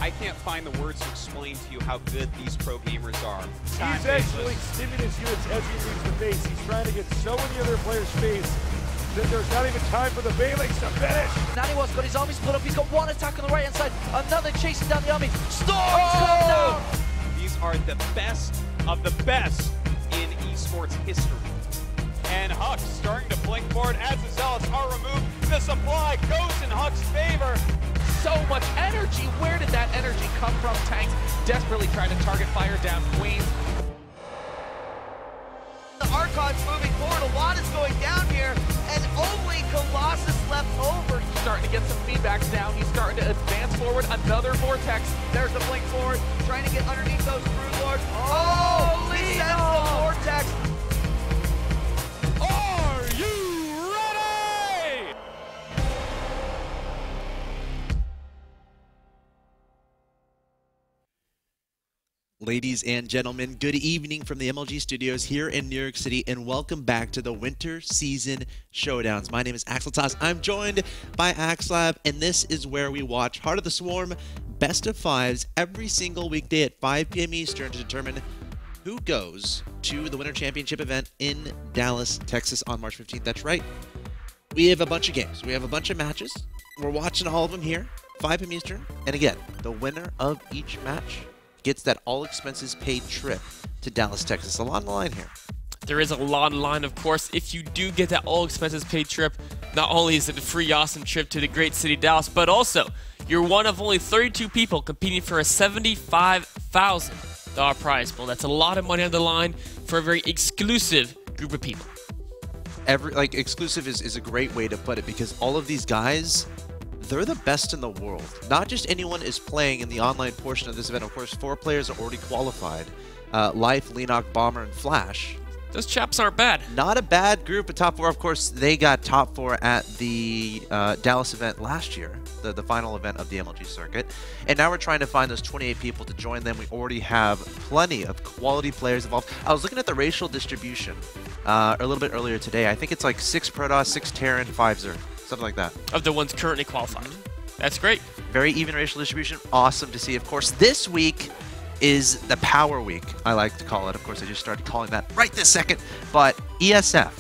I can't find the words to explain to you how good these pro gamers are. He's actually stimming his units as he leaves the base. He's trying to get so many other players' space that there's not even time for the Baylings to finish. Naniwa's got his army split up. He's got one attack on the right-hand side. Another chasing down the army. Storms come down. These are the best of the best in esports history. And Hux starting to blink forward as the Zealots are removed. The supply goes in Hux's favor. So much energy. Where did that energy come from? Tanks desperately trying to target fire down Queens. The Archon's moving forward. A lot is going down here, and only Colossus left over. He's starting to get some feedbacks down. He's starting to advance forward. Another vortex. There's the blink forward, trying to get underneath those Brood Lords. Oh, he sends the vortex. Are you ready? Ladies and gentlemen, good evening from the MLG studios here in New York City, and welcome back to the Winter Season Showdowns. My name is axeltoss. I'm joined by axslav, and this is where we watch Heart of the Swarm Best of Fives every single weekday at 5 p.m. Eastern to determine who goes to the Winter Championship event in Dallas, Texas on March 15th. That's right. We have a bunch of games. We have a bunch of matches. We're watching all of them here, 5 p.m. Eastern. And again, the winner of each match gets that all-expenses-paid trip to Dallas, Texas. A lot on the line here. There is a lot on the line, of course. If you do get that all-expenses-paid trip, not only is it a free, awesome trip to the great city Dallas, but also you're one of only 32 people competing for a $75,000 prize pool. That's a lot of money on the line for a very exclusive group of people. Exclusive is a great way to put it, because all of these guys, they're the best in the world. Not just anyone is playing in the online portion of this event. Of course, 4 players are already qualified. Life, Lenok, Bomber, and Flash. Those chaps aren't bad. Not a bad group of top 4. Of course, they got top 4 at the Dallas event last year, the final event of the MLG circuit. And now we're trying to find those 28 people to join them. We already have plenty of quality players involved. I was looking at the racial distribution a little bit earlier today. I think it's like 6 Protoss, 6 Terran, 5 Zerg. Something like that. Of the ones currently qualified. That's great. Very even racial distribution. Awesome to see. Of course, this week is the Power Week, I like to call it. Of course, I just started calling that right this second. But ESF,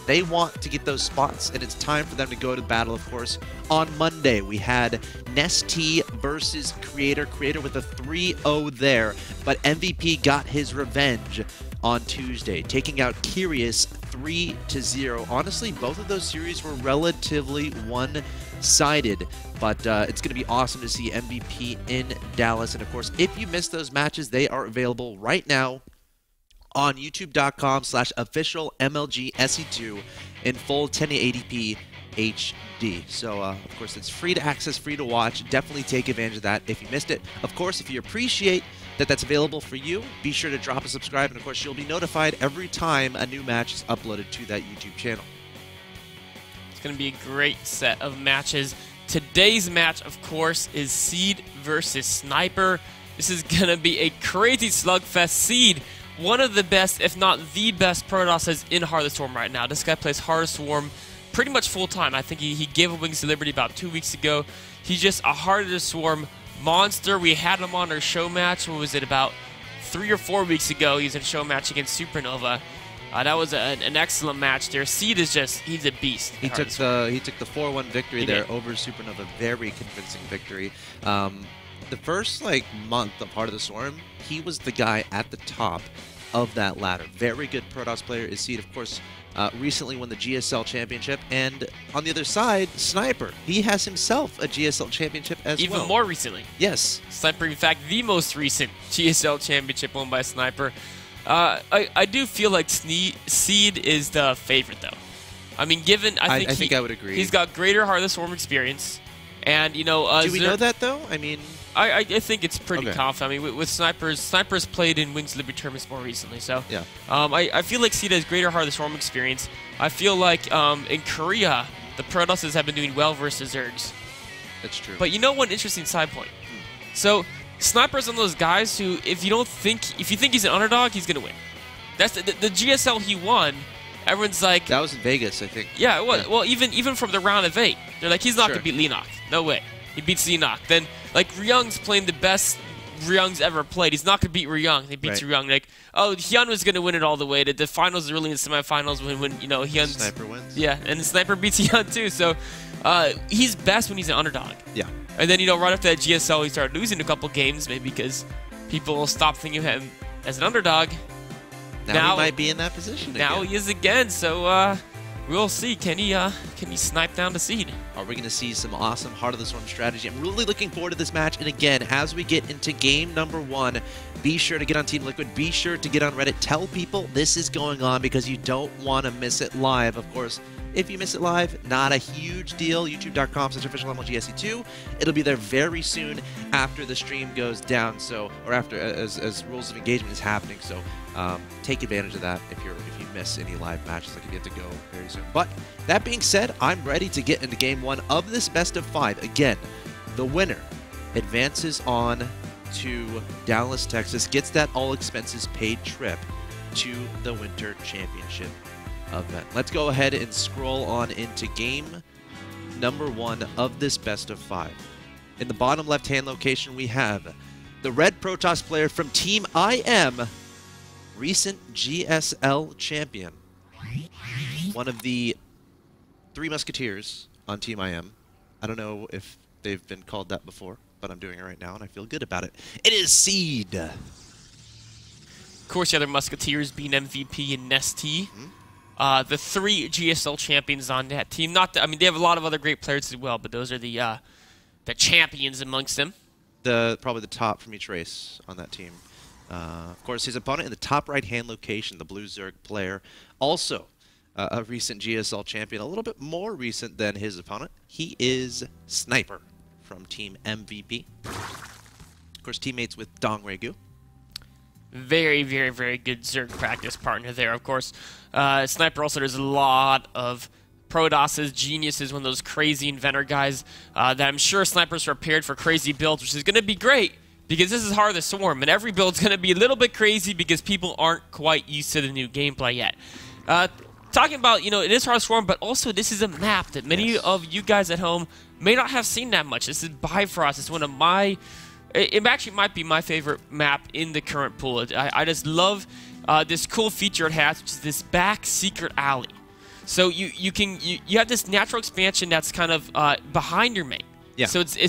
they want to get those spots, and it's time for them to go to battle, of course. On Monday, we had Nesty versus Creator. Creator with a 3-0 there, but MVP got his revenge on Tuesday, taking out Curious 3-0. Honestly, both of those series were relatively one-sided, but it's going to be awesome to see MVP in Dallas. And of course, if you missed those matches, they are available right now on youtube.com/officialmlgse2 in full 1080p HD. So, of course, it's free to access, free to watch. Definitely take advantage of that if you missed it. Of course, if you appreciate that that's available for you, be sure to drop a subscribe, and of course, you'll be notified every time a new match is uploaded to that YouTube channel. It's going to be a great set of matches. Today's match, of course, is Seed versus Sniper. This is going to be a crazy slugfest. Seed, one of the best, if not the best, Protosses in Heart of the Swarm right now. This guy plays Heart of the Swarm pretty much full-time. I think he gave Wings to Liberty about 2 weeks ago. He's just a Heart of the Swarm monster. We had him on our show match. What was it, about 3 or 4 weeks ago? He was in a show match against Supernova. That was an excellent match there. Seed is just, he's a beast. He took the 4-1 victory there over Supernova. Very convincing victory. The first month of Heart of the Swarm, he was the guy at the top of that ladder. Very good Protoss player is Seed. Of course, recently won the GSL Championship. And on the other side, Sniper. He has himself a GSL Championship as well. Even more recently. Yes. Sniper, in fact, the most recent GSL Championship won by Sniper. I do feel like Seed is the favorite, though. I mean, given I think I would agree. He's got greater Heart of the Swarm experience, and you know. Do we know that though? I mean, I think it's pretty confident. I mean, with Snipers played in Wings Liberty tournaments more recently, so yeah. I feel like Seed has greater Heart of the Swarm experience. I feel like in Korea, the Protosses have been doing well versus Zergs. That's true. But you know one interesting side point. So Sniper's one of those guys who, if you think he's an underdog, he's gonna win. That's the GSL he won. Everyone's like, that was in Vegas, I think. Yeah, well, even from the round of 8, they're like, he's not gonna beat Lenok. No way. He beats Enoch. Then, like, Ryung's playing the best Ryung's ever played. He's not going to beat Ryung. He beats Ryung. Like, oh, Hyun was going to win it all the way. The finals are really in the semifinals when you know, Hyun's... Sniper wins. Yeah, and the Sniper beats Hyun, too. So, he's best when he's an underdog. Yeah. And then, you know, right after that GSL, he started losing a couple games, maybe because people stopped thinking of him as an underdog. Now he might be in that position now again. He is again, so we'll see. Can he snipe down the seed? Are we going to see some awesome Heart of the Swarm strategy? I'm really looking forward to this match. And again, as we get into game number 1, be sure to get on Team Liquid. Be sure to get on Reddit. Tell people this is going on because you don't want to miss it live. Of course, if you miss it live, not a huge deal. YouTube.com/officialmlgsc2. It'll be there very soon after the stream goes down. So, or after as rules of engagement is happening. So, take advantage of that if you miss any live matches, like you get to go very soon. But that being said, I'm ready to get into game 1 of this best of 5. Again, the winner advances on to Dallas, Texas, gets that all expenses paid trip to the Winter Championship event. Let's go ahead and scroll on into game number 1 of this best of 5. In the bottom left-hand location, we have the red Protoss player from Team IM, recent GSL champion, one of the 3 Musketeers on Team IM. I don't know if they've been called that before, but I'm doing it right now, and I feel good about it. It is Seed. Of course, the other Musketeers being MVP and Nesty. The 3 GSL champions on that team. I mean, they have a lot of other great players as well, but those are the champions amongst them. Probably the top from each race on that team. Of course, his opponent in the top right-hand location, the Blue Zerg player, also a recent GSL champion, a little bit more recent than his opponent. He is Sniper from Team MVP. Of course, teammates with Dong Regu. Very, very, very good Zerg practice partner there. Of course, Sniper also does a lot of Protosses, geniuses, one of those crazy inventor guys that I'm sure Sniper's prepared for crazy builds, which is going to be great because this is Heart of the Swarm, and every build's going to be a little bit crazy because people aren't quite used to the new gameplay yet. Talking about, you know, it is Heart of the Swarm, but also this is a map that many of you guys at home may not have seen that much. This is Bifrost. It's one of my... It actually might be my favorite map in the current pool. I just love this cool feature it has, which is this back secret alley. So you have this natural expansion that's kind of behind your main. Yeah. So you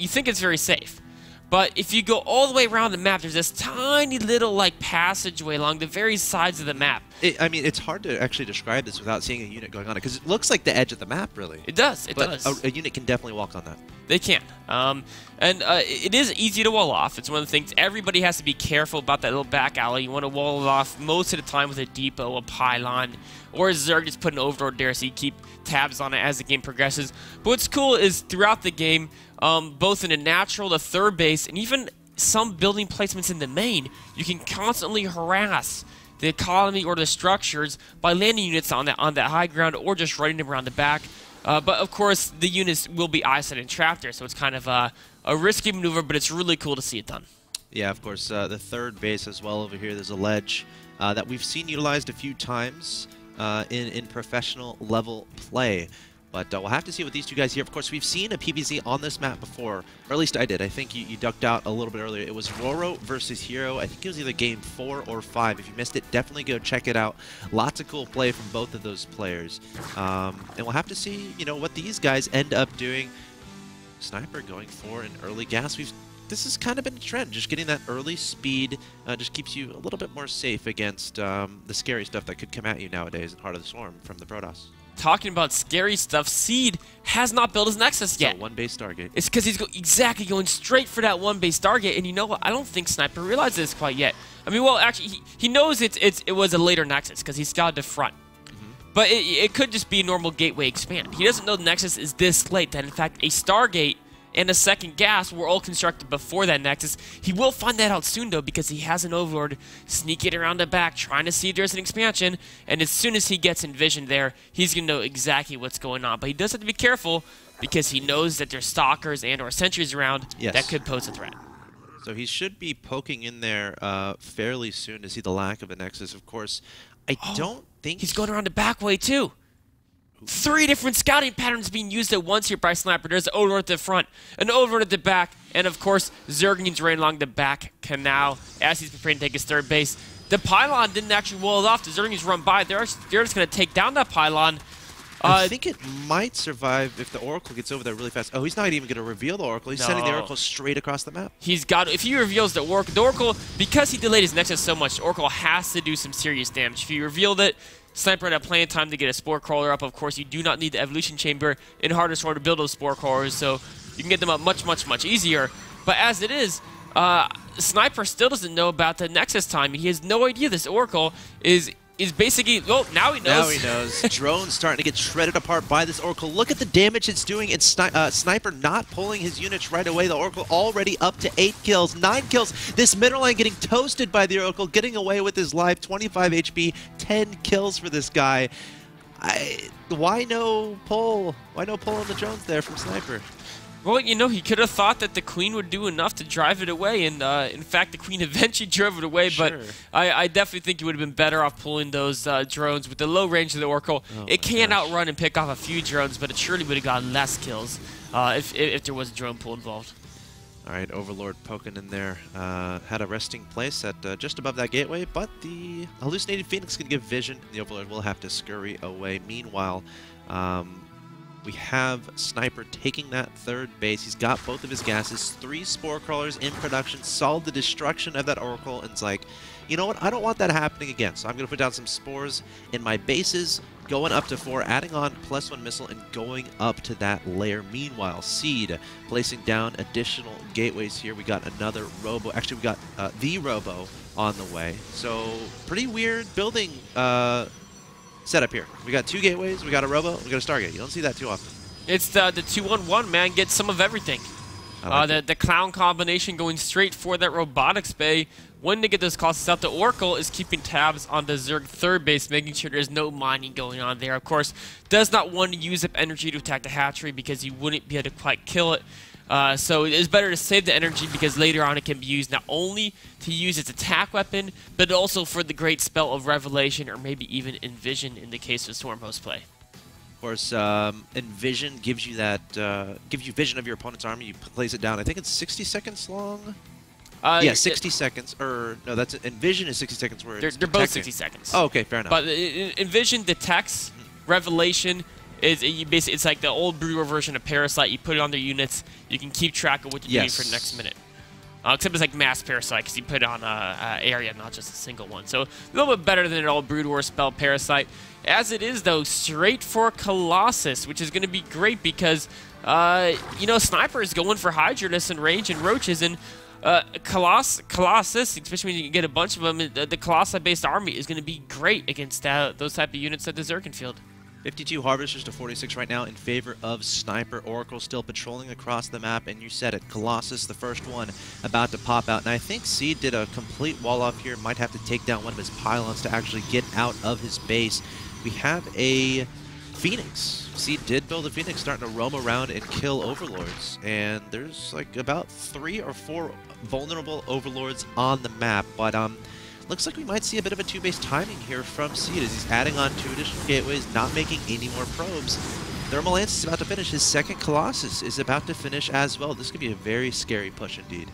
think it's very safe. But if you go all the way around the map, there's this tiny little like passageway along the very sides of the map. I mean, it's hard to actually describe this without seeing a unit going on it, because it looks like the edge of the map, really. It does. But a unit can definitely walk on that. They can. It is easy to wall off. It's one of the things everybody has to be careful about, that little back alley. You want to wall it off most of the time with a depot, a pylon, or a Zerg just put an overlord there so you keep tabs on it as the game progresses. But what's cool is throughout the game, both in the natural, the third base, and even some building placements in the main, you can constantly harass the economy or the structures by landing units on that high ground or just running them around the back. But of course, the units will be isolated and trapped there, so it's kind of a risky maneuver, but it's really cool to see it done. Yeah, of course, the third base as well over here, there's a ledge that we've seen utilized a few times in professional level play. But we'll have to see what these two guys here. Of course, we've seen a PvZ on this map before, or at least I did. I think you ducked out a little bit earlier. It was Roro versus Hero. I think it was either game 4 or 5. If you missed it, definitely go check it out. Lots of cool play from both of those players. And we'll have to see, you know, what these guys end up doing. Sniper going for an early gas. This has kind of been a trend. Just getting that early speed just keeps you a little bit more safe against the scary stuff that could come at you nowadays in Heart of the Swarm from the Protoss. Talking about scary stuff, Seed has not built his Nexus yet. So one base Stargate. It's because he's going straight for that one base Stargate, and you know what? I don't think Sniper realizes this quite yet. I mean, well, actually, he knows it was a later Nexus because he scouted the front. But it could just be a normal gateway expand. He doesn't know the Nexus is this late, that in fact a Stargate and a second gas were all constructed before that Nexus. He will find that out soon, though, because he has an Overlord sneaking around the back, trying to see if there's an expansion, and as soon as he gets envisioned there, he's going to know exactly what's going on. But he does have to be careful, because he knows that there's stalkers and or sentries around that could pose a threat. So he should be poking in there fairly soon to see the lack of a Nexus. Of course, I don't think... He's going around the back way, too. 3 different scouting patterns being used at once here by Sniper. There's an overlord at the front, an overlord at the back, and of course, Zergling's right along the back canal as he's preparing to take his third base. The pylon didn't actually wall it off. The Zerglings run by. They're just going to take down that pylon. I think it might survive if the Oracle gets over there really fast. Oh, he's not even going to reveal the Oracle. He's sending the Oracle straight across the map. He's got to, if he reveals the Oracle, because he delayed his Nexus so much, the Oracle has to do some serious damage. If he revealed it, Sniper had plenty of time to get a Spore Crawler up. Of course, you do not need the Evolution Chamber in Hardest War to build those Spore Crawlers, so you can get them up much, much, much easier. But as it is, Sniper still doesn't know about the Nexus time. He has no idea this Oracle is basically, well, now he knows. Now he knows. Drone's starting to get shredded apart by this Oracle. Look at the damage it's doing. It's Sniper not pulling his units right away. The Oracle already up to 8 kills, 9 kills. This middle line getting toasted by the Oracle, getting away with his life. 25 HP, 10 kills for this guy. Why no pull? Why no pull on the drones there from Sniper? Well, you know, he could have thought that the Queen would do enough to drive it away, and in fact, the Queen eventually drove it away, Sure. but I definitely think he would have been better off pulling those drones with the low range of the Oracle. It can outrun and pick off a few drones, but it surely would have gotten less kills if there was a drone pull involved. All right, Overlord poking in there. Had a resting place at just above that gateway, but the hallucinated Phoenix can give vision. The Overlord will have to scurry away. Meanwhile, we have Sniper taking that third base. He's got both of his gases, 3 Spore Crawlers in production, solved the destruction of that Oracle, and it's like, you know what, I don't want that happening again, so I'm going to put down some Spores in my bases, going up to 4, adding on +1 missile, and going up to that layer. Meanwhile, Seed placing down additional gateways here. We got another Robo. Actually, we got the Robo on the way. So, pretty weird building setup here. We got 2 gateways, we got a Robo, we got a Stargate. You don't see that too often. It's the 2-1-1, man. Get some of everything. The Clown combination going straight for that Robotics Bay. When to get those costs out, the Oracle is keeping tabs on the Zerg third base, making sure there's no mining going on there. Of course, does not want to use up energy to attack the hatchery because he wouldn't be able to quite kill it. So it is better to save the energy because later on it can be used not only to use its attack weapon, but also for the great spell of Revelation or maybe even Envision in the case of Stormhost play. Of course, Envision gives you that, gives you vision of your opponent's army. You place it down. I think it's 60 seconds long. Yeah, 60 seconds. Or no, that's Envision is 60 seconds. Where they're both 60 seconds. Oh, okay, fair enough. But Envision detects. Revelation is it's like the old Brood War version of Parasite. You put it on their units. You can keep track of what you're doing for the next minute. Except it's like Mass Parasite because you put it on an area, not just a single one. So a little bit better than an old Brood War spell Parasite. As it is, though, straight for Colossus, which is going to be great because, you know, Sniper is going for Hydrodus and range and roaches, and Colossus, especially when you get a bunch of them, the Colossi-based army is going to be great against those type of units at the Zerkin field. 52 Harvesters to 46 right now in favor of Sniper. Oracle still patrolling across the map, and you said it, Colossus, the first one, about to pop out. And I think Seed did a complete wall-off here, might have to take down one of his pylons to actually get out of his base. We have a Phoenix. Seed did build a Phoenix, starting to roam around and kill Overlords. And there's like about 3 or 4 vulnerable Overlords on the map, but looks like we might see a bit of a 2-base timing here from Seed as he's adding on 2 additional gateways, not making any more probes. Thermalance is about to finish. His second Colossus is about to finish as well. This could be a very scary push indeed.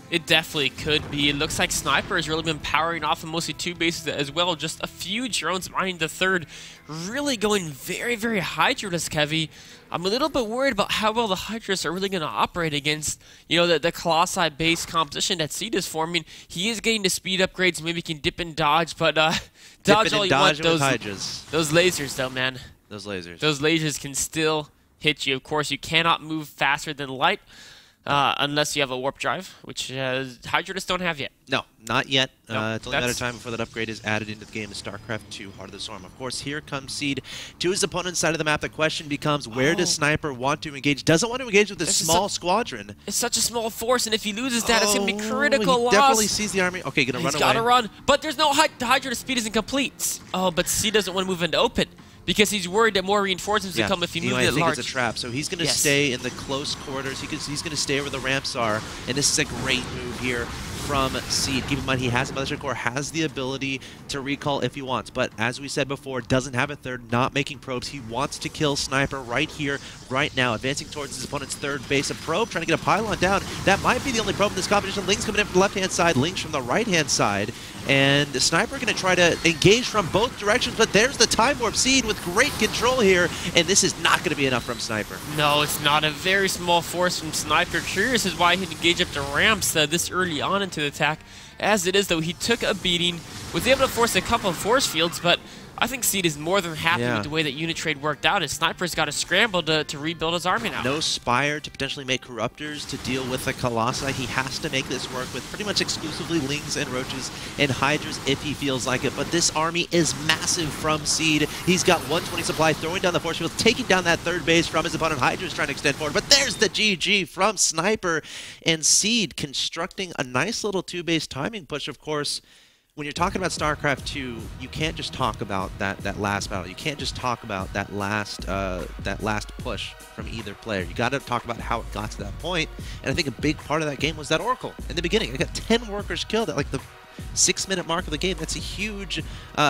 It definitely could be. It looks like Sniper has really been powering off of mostly 2 bases as well. Just a few drones mining the third. Really going very, very Hydrodus heavy. I'm a little bit worried about how well the Hydrodus are really going to operate against, you know, the Colossi base composition that Seed is forming. He is getting the speed upgrades. Maybe he can dip and dodge, but dodge all you want. Those lasers, though, man. Those lasers. Those lasers can still hit you. Of course, you cannot move faster than light. Unless you have a warp drive, which Hydrodus don't have yet. No, not yet. No, it's only a matter of time before that upgrade is added into the game of StarCraft 2, Heart of the Storm. Of course, here comes Seed to his opponent's side of the map. The question becomes, where does Sniper want to engage? Doesn't want to engage with this small squadron. It's such a small force, and if he loses that, it's going to be critical he loss. Definitely sees the army. Okay, gonna run away. He's got to run, but there's no the Hydrodus speed isn't complete. Oh, but Seed doesn't want to move into open. Because he's worried that more reinforcements will come if he moves it large. It's a trap, so he's going to stay in the close quarters. He's going to stay where the ramps are, and this is a great move here from Seed. Keep in mind, he has a Mothership Core, has the ability to recall if he wants, but as we said before, doesn't have a third, not making probes. He wants to kill Sniper right here, right now, advancing towards his opponent's third base. A probe trying to get a pylon down. That might be the only probe in this competition. Ling's coming in from the left-hand side, Ling's from the right-hand side, and the Sniper going to try to engage from both directions, but there's the Time Warp. Seed with great control here, and this is not going to be enough from Sniper. No, it's not. A very small force from Sniper. Curious is why he didn't engage up the ramps this early on into the attack. As it is, though, he took a beating, was able to force a couple of force fields, but I think Seed is more than happy with the way that unit trade worked out. His Sniper's got to scramble to rebuild his army now. No Spire to potentially make Corruptors to deal with the Colossi. He has to make this work with pretty much exclusively Lings and Roaches and Hydras if he feels like it. But this army is massive from Seed. He's got 120 supply, throwing down the force field, taking down that third base from his opponent. Hydra's trying to extend forward, but there's the GG from Sniper. And Seed constructing a nice little two-base timing push, of course. When you're talking about StarCraft 2, you can't just talk about that last battle. You can't just talk about that last push from either player. You got to talk about how it got to that point. And I think a big part of that game was that Oracle in the beginning. It got 10 workers killed at like the 6-minute mark of the game. That's a huge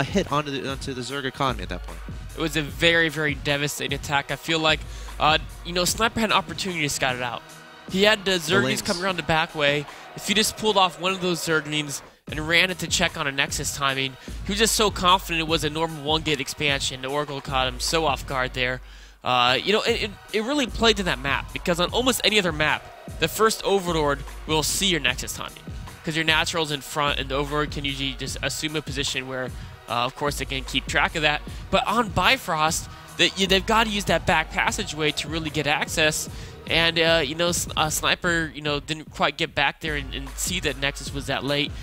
hit onto the Zerg economy at that point. It was a very, very devastating attack. I feel like, Sniper had an opportunity to scout it out. He had the Zerglings coming around the back way. If he just pulled off one of those Zerglings and ran it to check on a Nexus timing, he was just so confident it was a normal 1-gate expansion. The Oracle caught him so off guard there. It really played to that map, because on almost any other map, the first Overlord will see your Nexus timing, because your Natural's in front, and the Overlord can usually just assume a position where, of course, they can keep track of that. But on Bifrost, they've got to use that back passageway to really get access. And, Sniper, didn't quite get back there and see that Nexus was that late.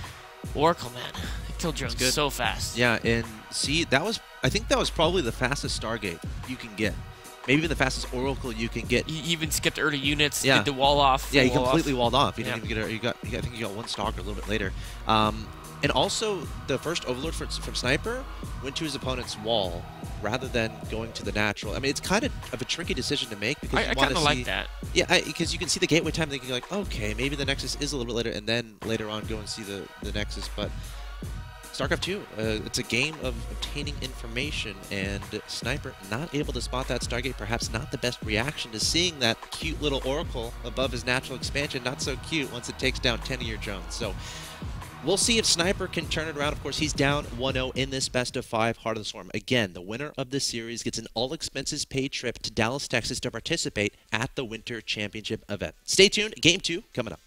Oracle, man, it killed drones so fast. Yeah, and see, I think that was probably the fastest Stargate you can get. Maybe even the fastest Oracle you can get. He even skipped early units, did the wall off. Yeah, he completely walled off. He didn't even get I think he got one Stalker a little bit later. And also, the first Overlord from Sniper went to his opponent's wall rather than going to the natural. I mean, it's kind of a tricky decision to make, because I kind of like that. Yeah, because you can see the gateway time, thinking like, okay, maybe the Nexus is a little bit later, and then later on go and see the Nexus. But StarCraft 2, it's a game of obtaining information, and Sniper not able to spot that Stargate, perhaps not the best reaction to seeing that cute little Oracle above his natural expansion. Not so cute once it takes down 10 of your drones. So we'll see if Sniper can turn it around. Of course, he's down 1-0 in this best-of-5 Heart of the Swarm. Again, the winner of this series gets an all-expenses-paid trip to Dallas, Texas to participate at the Winter Championship event. Stay tuned. Game 2 coming up.